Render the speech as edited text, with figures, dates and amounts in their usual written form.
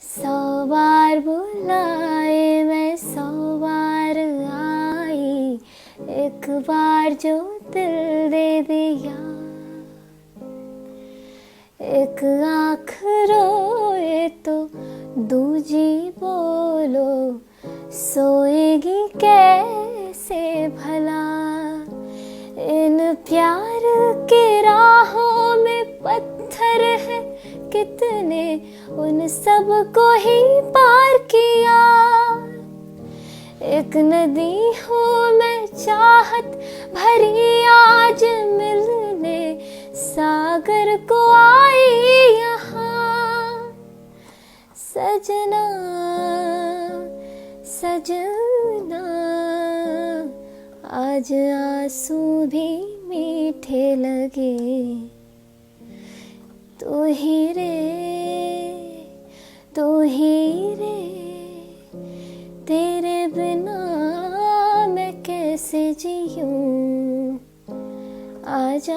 सौ बार बुलाए मैं 100 बार आई, एक बार जो दिल दे दिया। एक आँख रोए तो दूजी बोलो, सोएगी कैसे भला। इन प्यार के राहों में पत्थर है कितने, उन सब को ही पार किया। एक नदी हूँ मैं चाहत भरी, आज मिलने सागर को आई यहाँ। सजना सजना आज आंसू भी मीठे लगे। तू ही रे तेरे बिना मैं कैसे जीऊं। आजा